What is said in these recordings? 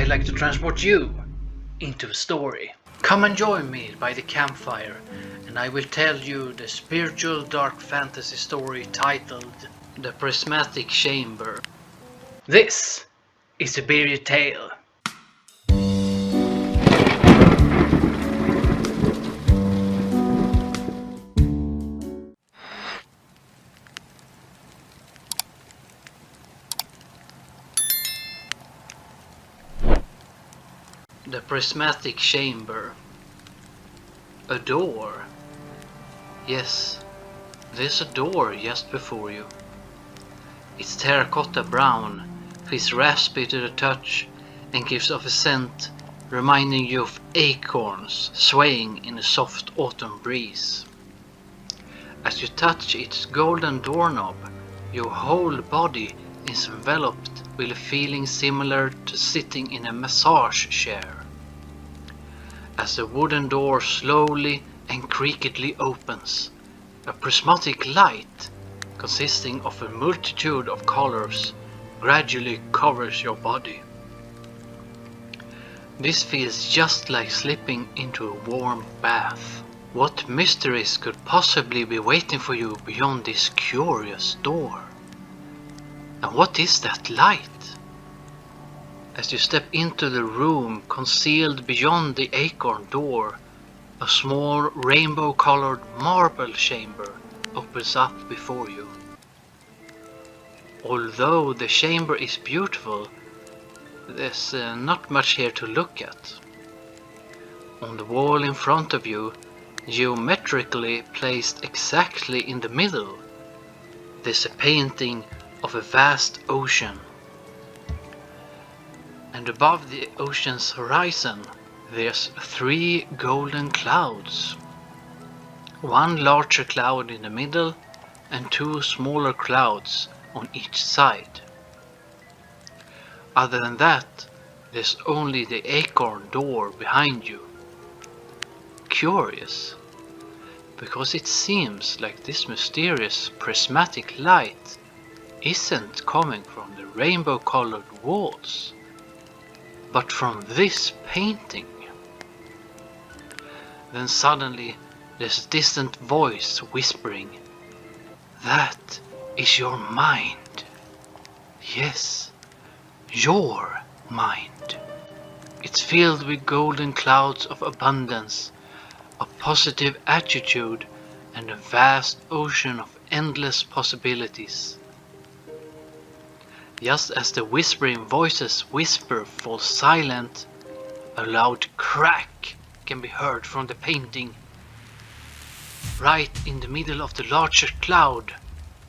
like to transport you into a story. Come and join me by the campfire, and I will tell you the spiritual dark fantasy story titled The Prismatic Chamber. This is a Bearded Tale. The Prismatic Chamber. A door. Yes, there's a door just before you. It's terracotta brown, feels raspy to the touch, and gives off a scent reminding you of acorns swaying in a soft autumn breeze. As you touch its golden doorknob, your whole body is enveloped with a feeling similar to sitting in a massage chair. As the wooden door slowly and creakily opens, a prismatic light, consisting of a multitude of colors, gradually covers your body. This feels just like slipping into a warm bath. What mysteries could possibly be waiting for you beyond this curious door? And what is that light? As you step into the room concealed beyond the acorn door, a small rainbow-colored marble chamber opens up before you. Although the chamber is beautiful, there's not much here to look at. On the wall in front of you, geometrically placed exactly in the middle, there's a painting of a vast ocean. And above the ocean's horizon, there's 3 golden clouds. One larger cloud in the middle and 2 smaller clouds on each side. Other than that, there's only the acorn door behind you. Curious, because it seems like this mysterious prismatic light isn't coming from the rainbow-colored walls, but from this painting. Then suddenly there's a distant voice whispering, "That is your mind. Yes, your mind. It's filled with golden clouds of abundance, a positive attitude, and a vast ocean of endless possibilities." Just as the whispering voices whisper falls silent, a loud crack can be heard from the painting. Right in the middle of the larger cloud,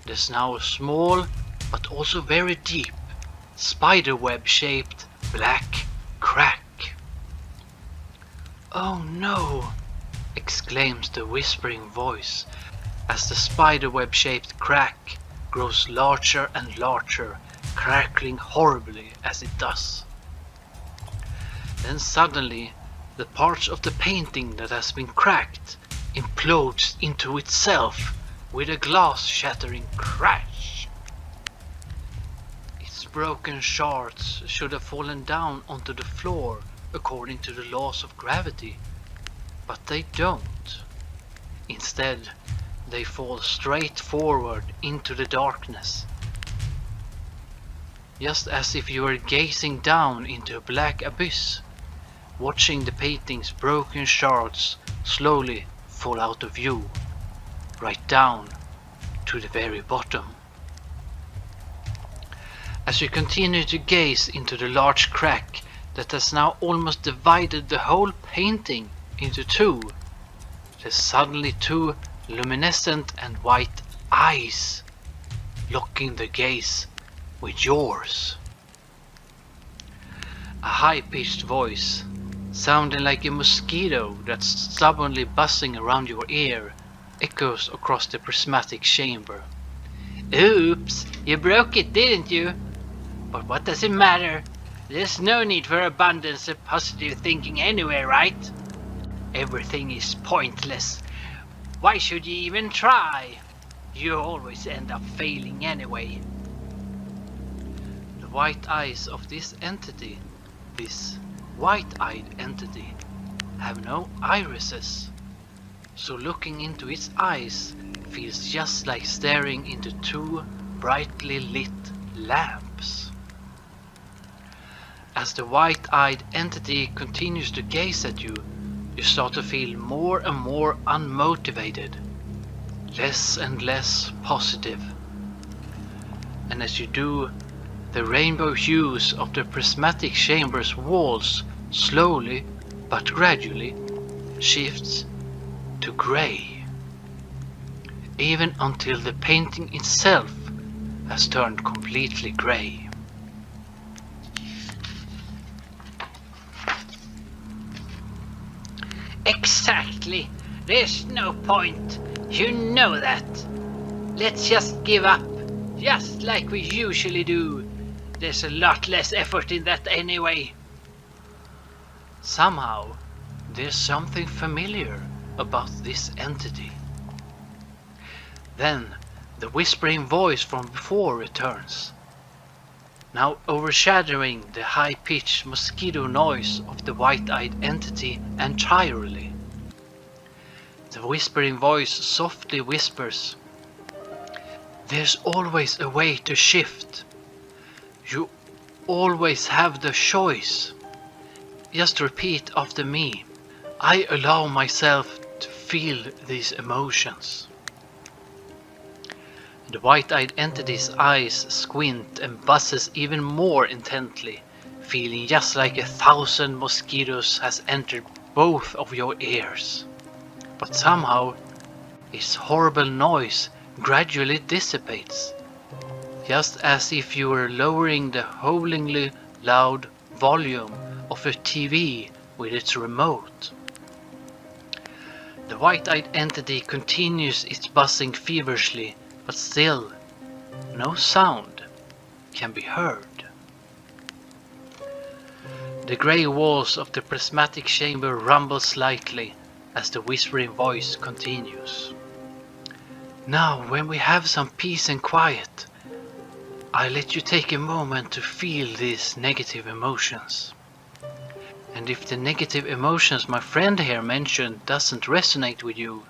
there's now a small, but also very deep, spiderweb-shaped black crack. "Oh no!" exclaims the whispering voice, as the spiderweb-shaped crack grows larger and larger, crackling horribly as it does. Then suddenly, the parts of the painting that has been cracked implodes into itself with a glass-shattering crash. Its broken shards should have fallen down onto the floor according to the laws of gravity, but they don't. Instead, they fall straight forward into the darkness, just as if you were gazing down into a black abyss, watching the painting's broken shards slowly fall out of view, right down to the very bottom. As you continue to gaze into the large crack that has now almost divided the whole painting into 2, there's suddenly 2 luminescent and white eyes locking their gaze with yours. A high-pitched voice, sounding like a mosquito that's stubbornly buzzing around your ear, echoes across the prismatic chamber. "Oops, you broke it, didn't you? But what does it matter? There's no need for abundance of positive thinking anyway, right? Everything is pointless. Why should you even try? You always end up failing anyway." The white eyes of this entity this white-eyed entity have no irises, so looking into its eyes feels just like staring into two brightly lit lamps. As the white-eyed entity continues to gaze at you, you start to feel more and more unmotivated, less and less positive. And as you do, the rainbow hues of the prismatic chamber's walls slowly but gradually shifts to grey, even until the painting itself has turned completely grey. Exactly. There's no point. You know that. Let's just give up. Just like we usually do. There's a lot less effort in that anyway. Somehow, there's something familiar about this entity. Then, the whispering voice from before returns, now overshadowing the high-pitched mosquito noise of the white-eyed entity entirely. The whispering voice softly whispers, "There's always a way to shift. You always have the choice. Just repeat after me. I allow myself to feel these emotions." The white-eyed entity's eyes squint and buzzes even more intently, feeling just like 1,000 mosquitoes has entered both of your ears. But somehow, its horrible noise gradually dissipates, just as if you were lowering the howlingly loud volume of a TV with its remote. The white-eyed entity continues its buzzing feverishly, but still, no sound can be heard. The grey walls of the prismatic chamber rumble slightly as the whispering voice continues. "Now, when we have some peace and quiet, I'll let you take a moment to feel these negative emotions. And if the negative emotions my friend here mentioned doesn't resonate with you,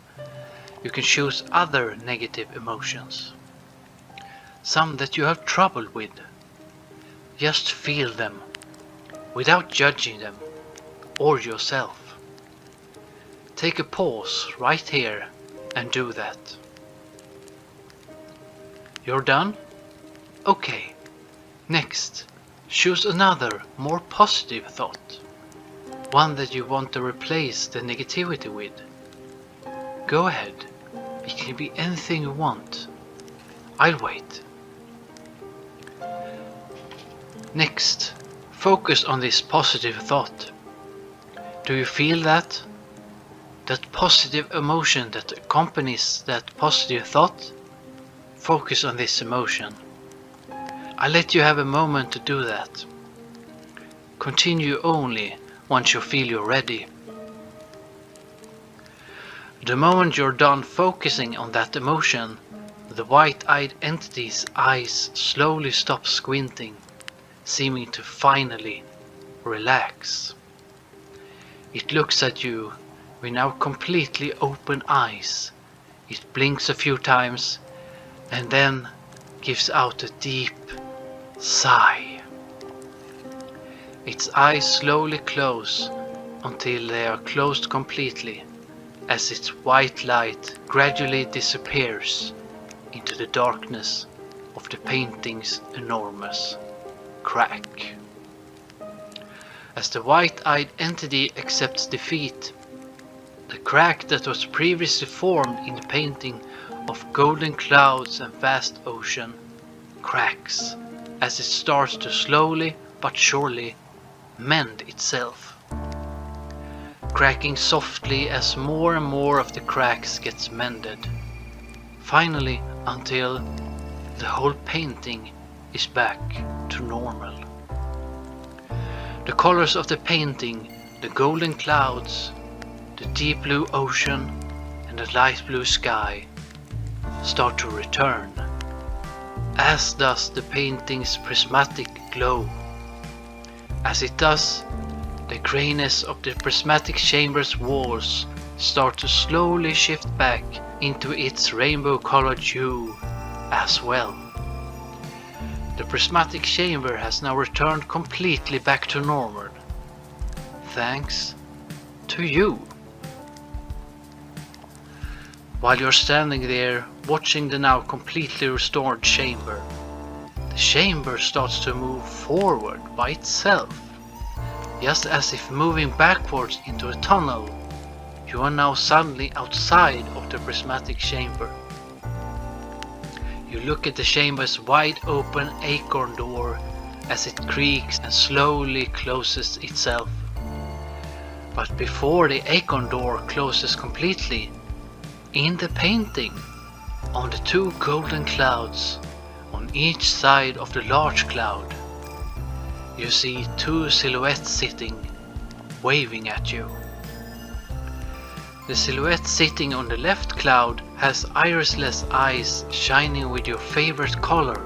you can choose other negative emotions. Some that you have trouble with. Just feel them, without judging them, or yourself. Take a pause right here and do that." You're done? Okay. Next, choose another, more positive thought. One that you want to replace the negativity with. Go ahead. It can be anything you want. I'll wait. Next, focus on this positive thought. Do you feel that? That positive emotion that accompanies that positive thought? Focus on this emotion. I'll let you have a moment to do that. Continue only once you feel you're ready. The moment you're done focusing on that emotion, the white-eyed entity's eyes slowly stop squinting, seeming to finally relax. It looks at you with now completely open eyes. It blinks a few times and then gives out a deep sigh. Its eyes slowly close until they are closed completely, as its white light gradually disappears into the darkness of the painting's enormous crack. As the white-eyed entity accepts defeat, the crack that was previously formed in the painting of golden clouds and vast ocean cracks as it starts to slowly but surely mend itself, cracking softly as more and more of the cracks gets mended, finally until the whole painting is back to normal. The colors of the painting, the golden clouds, the deep blue ocean and the light blue sky start to return, as does the painting's prismatic glow. As it does, the grayness of the prismatic chamber's walls start to slowly shift back into its rainbow-colored hue as well. The prismatic chamber has now returned completely back to normal, thanks to you. While you're standing there watching the now completely restored chamber, the chamber starts to move forward by itself, just as if moving backwards into a tunnel. You are now suddenly outside of the prismatic chamber. You look at the chamber's wide open acorn door as it creaks and slowly closes itself. But before the acorn door closes completely, in the painting, on the two golden clouds on each side of the large cloud, you see two silhouettes sitting, waving at you. The silhouette sitting on the left cloud has irisless eyes shining with your favorite color,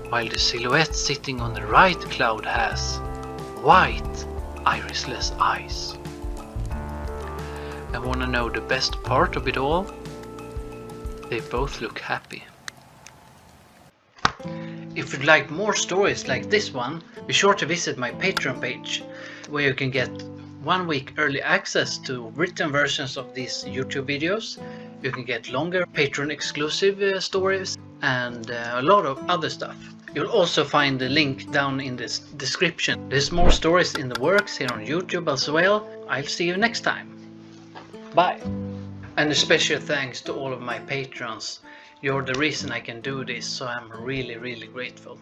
while the silhouette sitting on the right cloud has white irisless eyes. And wanna know the best part of it all? They both look happy. If you'd like more stories like this one, be sure to visit my Patreon page, where you can get 1 week early access to written versions of these YouTube videos. You can get longer Patreon exclusive stories and a lot of other stuff. You'll also find the link down in this description. There's more stories in the works here on YouTube as well. I'll see you next time. Bye. And a special thanks to all of my patrons. You're the reason I can do this, so I'm really grateful.